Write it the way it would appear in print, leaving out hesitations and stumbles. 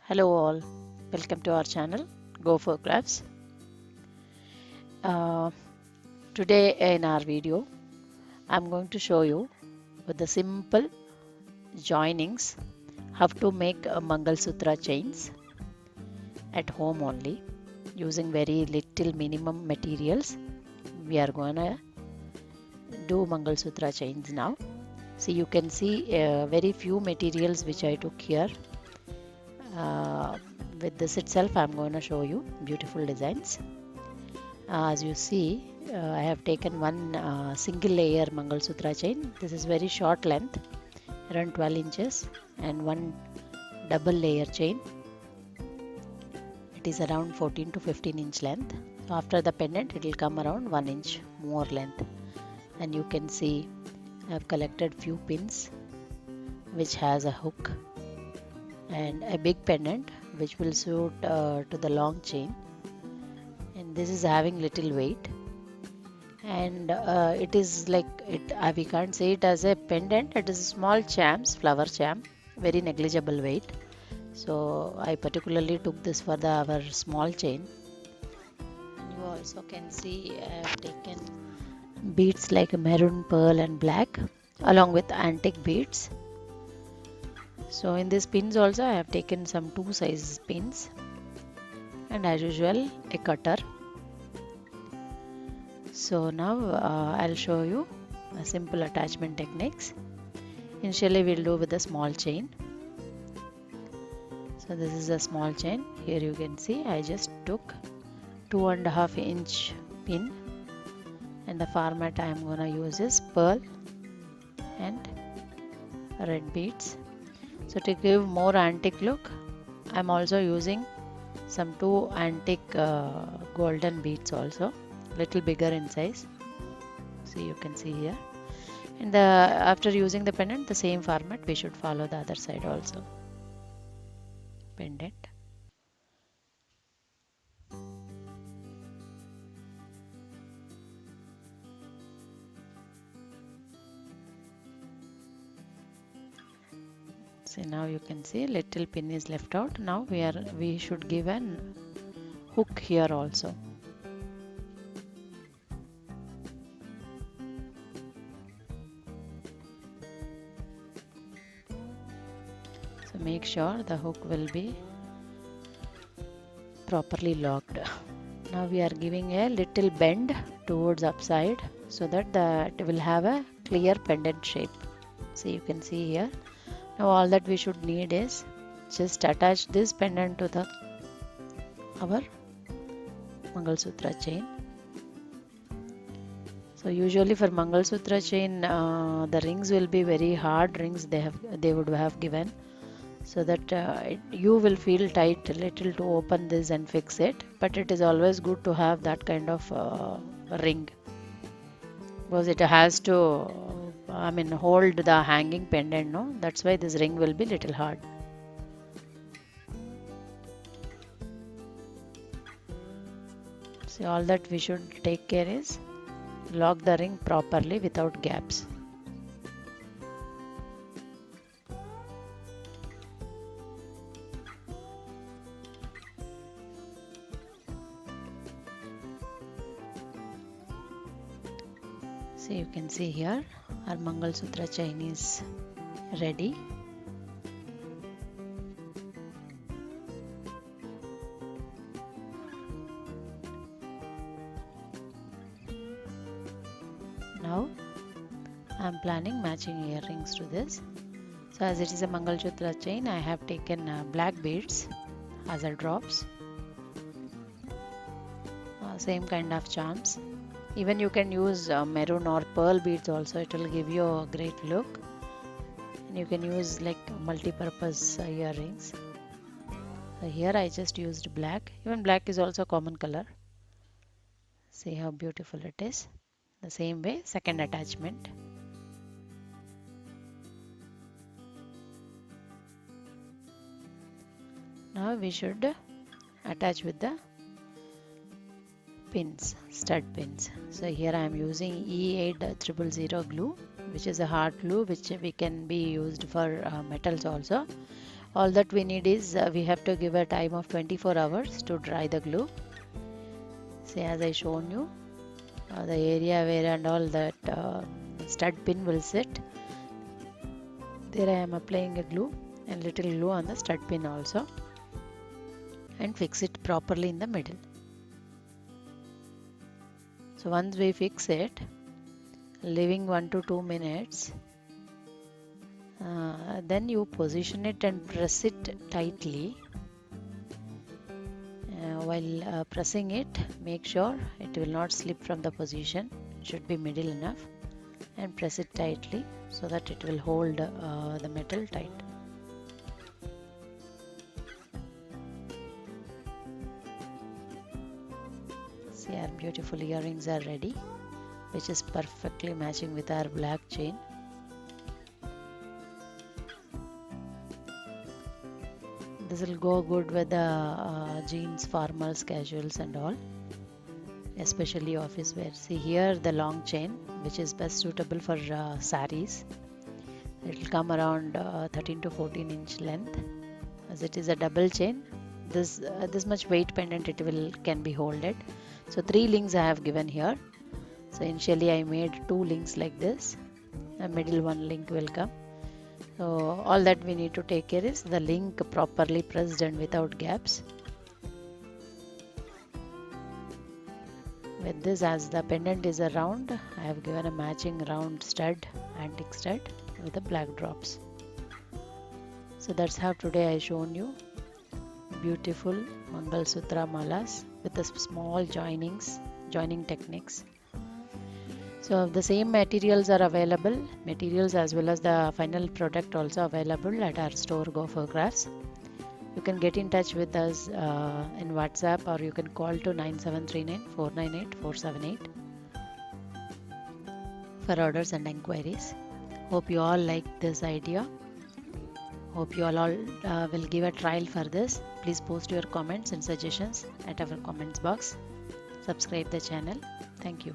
Hello all, welcome to our channel Go for Crafts. Uh, Today in our video I'm going to show you with the simple joinings how to make Mangalsutra chains at home only using very little minimum materials. We are gonna do Mangalsutra chains now. So you can see very few materials which I took here. With this itself I'm going to show you beautiful designs. As you see, I have taken one single layer Mangalsutra chain. This is very short length, around 12 inches, and one double layer chain. It is around 14 to 15 inch length. So after the pendant, it will come around 1 inch more length. And you can see I have collected few pins which has a hook and a big pendant which will suit to the long chain. And this is having little weight, and it is like it we can't say it as a pendant. It is a small flower charm, very negligible weight. So I particularly took this for our small chain. And you also can see I have taken beads like maroon, pearl and black along with antique beads. So in these pins also I have taken some 2 size pins, and as usual a cutter. So now I'll show you a simple attachment techniques. Initially we'll do with a small chain. So this is a small chain. Here you can see I just took 2.5 inch pin, and the format I am gonna use is pearl and red beads. So to give more antique look, I'm also using some 2 antique golden beads also, little bigger in size. So you can see here. And after using the pendant, the same format we should follow the other side also. Pendant. So now you can see little pin is left out. Now we should give an hook here also. So make sure the hook will be properly locked. Now we are giving a little bend towards upside so that it will have a clear pendant shape. So you can see here. Now all that we should need is just attach this pendant to our Mangalsutra chain. So usually for Mangalsutra chain, the rings will be very hard rings they would have given, so that you will feel tight a little to open this and fix it. But it is always good to have that kind of ring, because it has to hold the hanging pendant, no? That's why this ring will be little hard. So all that we should take care is lock the ring properly without gaps. So you can see here our Mangalsutra chain is ready. Now I am planning matching earrings to this. So as it is a Mangalsutra chain, I have taken black beads as a drops. Same kind of charms. Even you can use maroon or pearl beads also. It will give you a great look. And you can use like multi-purpose earrings. So here I just used black. Even black is also a common color. See how beautiful it is. The same way, second attachment. Now we should attach with the pins, stud pins. So here I am using E8000 glue, which is a hard glue which we can be used for metals also. All that we need is we have to give a time of 24 hours to dry the glue. See, as I shown you, the area where and all that stud pin will sit, there I am applying a glue and little glue on the stud pin also, and fix it properly in the middle. So once we fix it, leaving 1 to 2 minutes, then you position it and press it tightly. While pressing it, make sure it will not slip from the position. It should be middle enough, and press it tightly so that it will hold the metal tight. See, our beautiful earrings are ready, which is perfectly matching with our black chain. This will go good with the jeans, formals, casuals and all, especially office wear. See here the long chain, which is best suitable for saris. It will come around 13 to 14 inch length. As it is a double chain, this much weight pendant can be holded. So 3 links I have given here. So initially I made 2 links like this. A middle 1 link will come. So all that we need to take care is the link properly pressed and without gaps. With this, as the pendant is a round, I have given a matching round stud, antique stud with the black drops. So that's how today I shown you beautiful Mangalsutra malas with the small joining techniques. So the same materials are available, materials as well as the final product also available at our store Go For Crafts. You can get in touch with us in WhatsApp, or you can call to 9739 498 478 for orders and inquiries. Hope you all like this idea. Hope you all will give a trial for this. Please post your comments and suggestions at our comments box. Subscribe the channel. Thank you.